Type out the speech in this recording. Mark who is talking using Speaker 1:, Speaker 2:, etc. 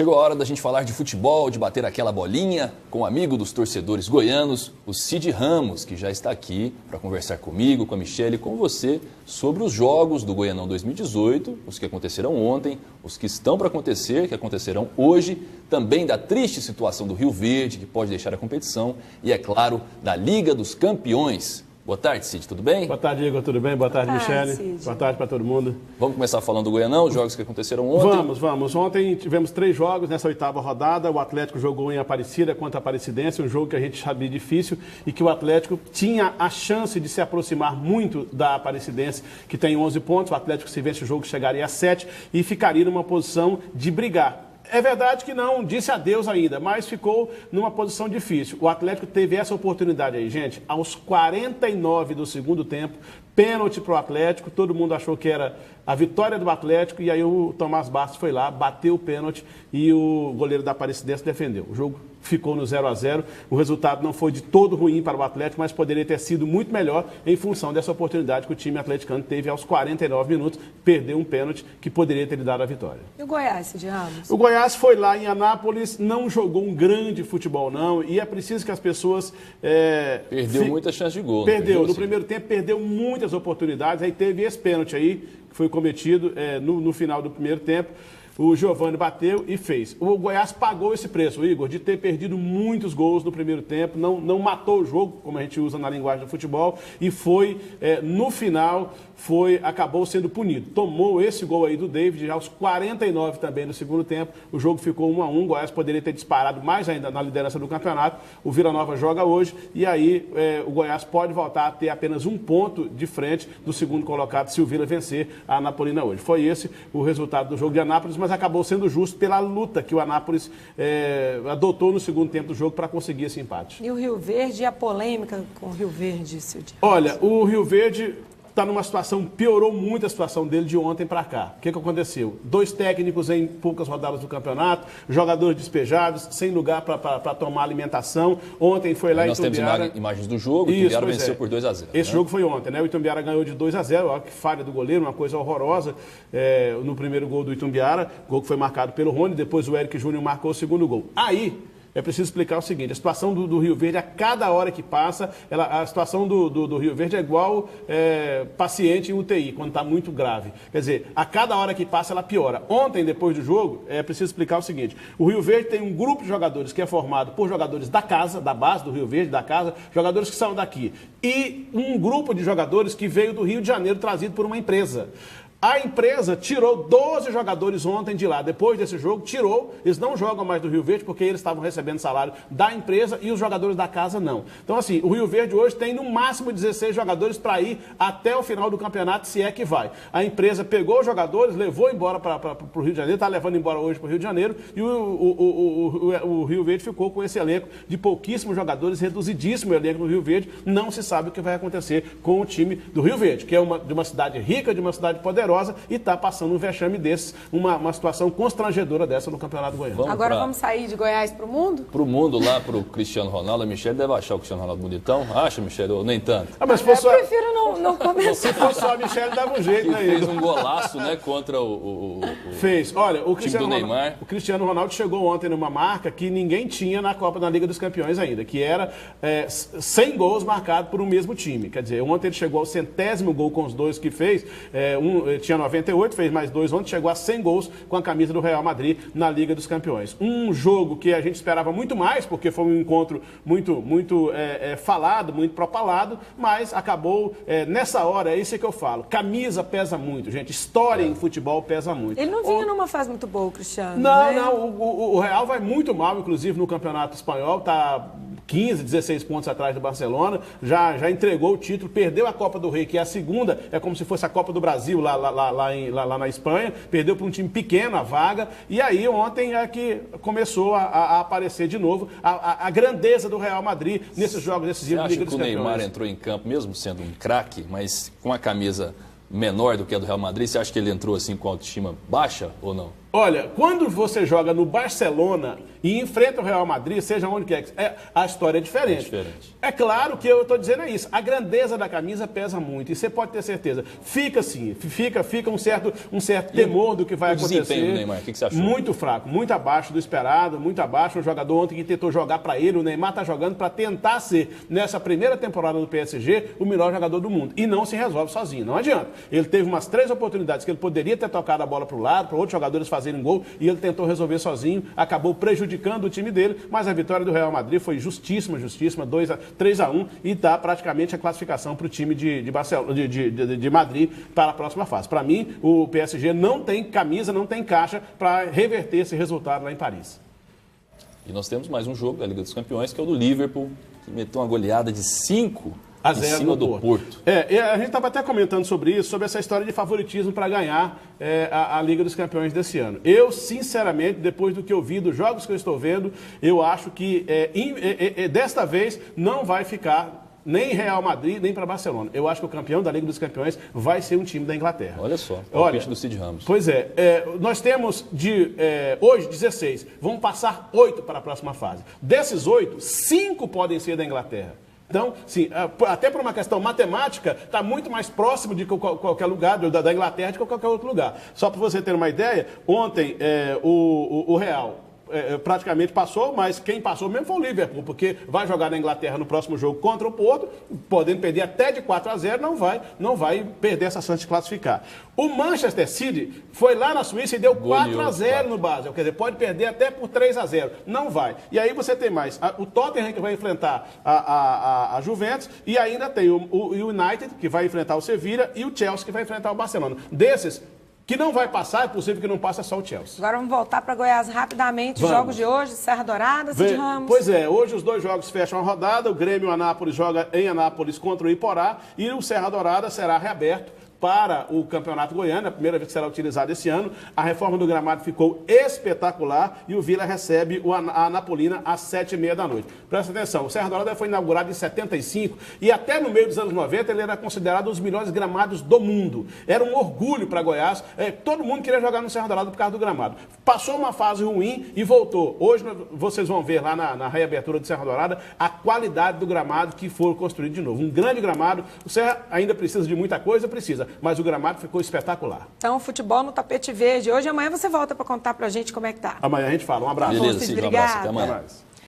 Speaker 1: Chegou a hora da gente falar de futebol, de bater aquela bolinha com o amigo dos torcedores goianos, o Cid Ramos, que já está aqui para conversar comigo, com a Michele e com você sobre os jogos do Goianão 2018, os que aconteceram ontem, os que estão para acontecer, que acontecerão hoje, também da triste situação do Rio Verde, que pode deixar a competição, e, é claro, da Liga dos Campeões. Boa tarde, Cid, tudo bem?
Speaker 2: Boa tarde, Igor, tudo bem? Boa tarde, Michele.
Speaker 3: Cid.
Speaker 2: Boa tarde para todo mundo.
Speaker 1: Vamos começar falando do Goianão, os jogos que aconteceram ontem?
Speaker 2: Vamos. Ontem tivemos 3 jogos nessa 8ª rodada. O Atlético jogou em Aparecida contra a Aparecidense, um jogo que a gente sabia difícil e que o Atlético tinha a chance de se aproximar muito da Aparecidense, que tem 11 pontos. O Atlético, se vence o jogo, chegaria a 7 e ficaria numa posição de brigar. É verdade que não disse adeus ainda, mas ficou numa posição difícil. O Atlético teve essa oportunidade aí, gente, aos 49 do segundo tempo, pênalti para o Atlético, todo mundo achou que era a vitória do Atlético, e aí o Tomás Bastos foi lá, bateu o pênalti e o goleiro da Aparecidense defendeu. O jogo ficou no 0-0, o resultado não foi de todo ruim para o Atlético, mas poderia ter sido muito melhor em função dessa oportunidade que o time atleticano teve aos 49 minutos, perdeu um pênalti que poderia ter lhe dado a vitória.
Speaker 3: E o Goiás, Cid Ramos?
Speaker 2: O Goiás foi lá em Anápolis, não jogou um grande futebol não, e é preciso que as pessoas...
Speaker 1: Perdeu muita chance de gol.
Speaker 2: Perdeu, no primeiro tempo perdeu muitas oportunidades, aí teve esse pênalti aí, que foi cometido no final do primeiro tempo. O Giovani bateu e fez. O Goiás pagou esse preço, Igor, de ter perdido muitos gols no primeiro tempo, não matou o jogo, como a gente usa na linguagem do futebol, e foi, no final, acabou sendo punido. Tomou esse gol aí do David, já aos 49 também no segundo tempo, o jogo ficou 1-1, o Goiás poderia ter disparado mais ainda na liderança do campeonato, o Vila Nova joga hoje, e aí o Goiás pode voltar a ter apenas 1 ponto de frente do segundo colocado, se o Vila vencer a Anapolina hoje. Foi esse o resultado do jogo de Anápolis, mas acabou sendo justo pela luta que o Anápolis adotou no segundo tempo do jogo para conseguir esse empate.
Speaker 3: E o Rio Verde e a polêmica com o Rio Verde, Cid?
Speaker 2: Olha, o Rio Verde está numa situação, piorou muito a situação dele de ontem para cá. O que aconteceu? 2 técnicos em poucas rodadas do campeonato, jogadores despejados, sem lugar para tomar alimentação. Ontem foi lá em Itumbiara.
Speaker 1: Nós temos imagens do jogo, o Itumbiara venceu por 2-0.
Speaker 2: Esse jogo foi ontem, né? O Itumbiara ganhou de 2-0, olha que falha do goleiro, uma coisa horrorosa no primeiro gol do Itumbiara, gol que foi marcado pelo Rony, depois o Eric Júnior marcou o segundo gol. Aí... é preciso explicar o seguinte, a situação do Rio Verde, a cada hora que passa, a situação do Rio Verde é igual paciente em UTI, quando está muito grave. Quer dizer, a cada hora que passa, ela piora. Ontem, depois do jogo, é preciso explicar o seguinte, o Rio Verde tem um grupo de jogadores que é formado por jogadores da casa, da base do Rio Verde, da casa, jogadores que são daqui, e um grupo de jogadores que veio do Rio de Janeiro, trazido por uma empresa. A empresa tirou 12 jogadores ontem de lá. Depois desse jogo, tirou. Eles não jogam mais do Rio Verde porque eles estavam recebendo salário da empresa e os jogadores da casa não. Então, assim, o Rio Verde hoje tem no máximo 16 jogadores para ir até o final do campeonato, se é que vai. A empresa pegou os jogadores, levou embora para o Rio de Janeiro, está levando embora hoje para o Rio de Janeiro, e o Rio Verde ficou com esse elenco de pouquíssimos jogadores, reduzidíssimo elenco no Rio Verde. Não se sabe o que vai acontecer com o time do Rio Verde, que é de uma cidade rica, de uma cidade poderosa, e está passando um vexame desses, uma situação constrangedora dessa no Campeonato Goiano.
Speaker 3: Agora vamos sair de Goiás para o mundo?
Speaker 1: Para o mundo, lá para o Cristiano Ronaldo. A Michele deve achar o Cristiano Ronaldo bonitão. Acha, Michele? Ou nem tanto?
Speaker 2: Mas se fosse
Speaker 3: eu prefiro não começar.
Speaker 2: Se fosse só a Michele, dava um jeito,
Speaker 1: Que
Speaker 2: né?
Speaker 1: fez um golaço, né, contra
Speaker 2: Fez. Olha, o
Speaker 1: time do Neymar.
Speaker 2: O Cristiano Ronaldo chegou ontem numa marca que ninguém tinha na Liga dos Campeões ainda, que era 100 gols marcados por um mesmo time. Quer dizer, ontem ele chegou ao 100º gol com os 2 que fez. Tinha 98, fez mais 2 ontem, chegou a 100 gols com a camisa do Real Madrid na Liga dos Campeões. Um jogo que a gente esperava muito mais, porque foi um encontro muito falado, muito propalado, mas acabou nessa hora, é isso que eu falo. Camisa pesa muito, gente. História em futebol pesa muito.
Speaker 3: Ele não vinha numa fase muito boa, o Cristiano.
Speaker 2: Não. O Real vai muito mal, inclusive, no Campeonato Espanhol. Está 15, 16 pontos atrás do Barcelona, já entregou o título, perdeu a Copa do Rei, que é a segunda, é como se fosse a Copa do Brasil lá na Espanha, perdeu para um time pequeno a vaga, e aí ontem é que começou a aparecer de novo a grandeza do Real Madrid nesses jogos decisivos da Liga dos Campeões.
Speaker 1: Você acha que o Neymar entrou em campo, mesmo sendo um craque, mas com a camisa menor do que a do Real Madrid, você acha que ele entrou assim com autoestima baixa ou não?
Speaker 2: Olha, quando você joga no Barcelona e enfrenta o Real Madrid, seja onde quer que a história é diferente. É claro que eu estou dizendo isso. A grandeza da camisa pesa muito. E você pode ter certeza. Fica assim, fica um certo temor do que vai acontecer.
Speaker 1: O desempenho do Neymar, o que você achou?
Speaker 2: Muito fraco, muito abaixo do esperado, muito abaixo. O jogador ontem que tentou jogar para ele, o Neymar está jogando para tentar ser, nessa primeira temporada do PSG, o melhor jogador do mundo. E não se resolve sozinho, não adianta. Ele teve umas 3 oportunidades que ele poderia ter tocado a bola para o lado, para outros jogadores fazerem gol, e ele tentou resolver sozinho, acabou prejudicando o time dele, mas a vitória do Real Madrid foi justíssima, 3-1, e dá praticamente a classificação para o time de Madrid para a próxima fase. Para mim, o PSG não tem camisa, não tem caixa para reverter esse resultado lá em Paris.
Speaker 1: E nós temos mais um jogo da Liga dos Campeões, que é o do Liverpool, que meteu uma goleada de 5 em cima do Porto.
Speaker 2: A gente estava até comentando sobre isso, sobre essa história de favoritismo para ganhar a Liga dos Campeões desse ano. Eu, sinceramente, depois do que eu vi, dos jogos que eu estou vendo, eu acho que desta vez não vai ficar nem Real Madrid, nem para Barcelona. Eu acho que o campeão da Liga dos Campeões vai ser um time da Inglaterra.
Speaker 1: Olha só, o palpite do Cid Ramos.
Speaker 2: Pois nós temos hoje 16, vão passar 8 para a próxima fase. Desses 8, 5 podem ser da Inglaterra. Então, sim, até por uma questão matemática, está muito mais próximo de qualquer lugar, da Inglaterra, de qualquer outro lugar. Só para você ter uma ideia, ontem o Real praticamente passou, mas quem passou mesmo foi o Liverpool, porque vai jogar na Inglaterra no próximo jogo contra o Porto, podendo perder até de 4-0, não vai perder essa chance de classificar. O Manchester City foi lá na Suíça e deu 4-0 no Basel, quer dizer, pode perder até por 3-0, não vai. E aí você tem mais o Tottenham, que vai enfrentar a Juventus, e ainda tem o United, que vai enfrentar o Sevilla, e o Chelsea, que vai enfrentar o Barcelona. Desses que não vai passar, é possível que não passe só o Chelsea.
Speaker 3: Agora vamos voltar para Goiás rapidamente. Os jogos de hoje, Serra Dourada, Cid Ramos.
Speaker 2: Pois hoje os 2 jogos fecham a rodada. O Grêmio Anápolis joga em Anápolis contra o Iporá e o Serra Dourada será reaberto para o Campeonato Goiano, a primeira vez que será utilizado esse ano. A reforma do gramado ficou espetacular e o Vila recebe a Anapolina às 7h30 da noite. Presta atenção, o Serra Dourada foi inaugurado em 75 e até no meio dos anos 90 ele era considerado um dos melhores gramados do mundo. Era um orgulho para Goiás, todo mundo queria jogar no Serra Dourada por causa do gramado. Passou uma fase ruim e voltou. Hoje vocês vão ver lá na reabertura do Serra Dourada a qualidade do gramado que foi construído de novo. Um grande gramado, o Serra ainda precisa de muita coisa, mas o gramado ficou espetacular.
Speaker 3: Então, futebol no tapete verde. Hoje e amanhã você volta para contar para a gente como é que tá.
Speaker 2: Amanhã a gente fala. Um abraço.
Speaker 1: Beleza, Cid, um abraço. Até amanhã.
Speaker 2: Até mais.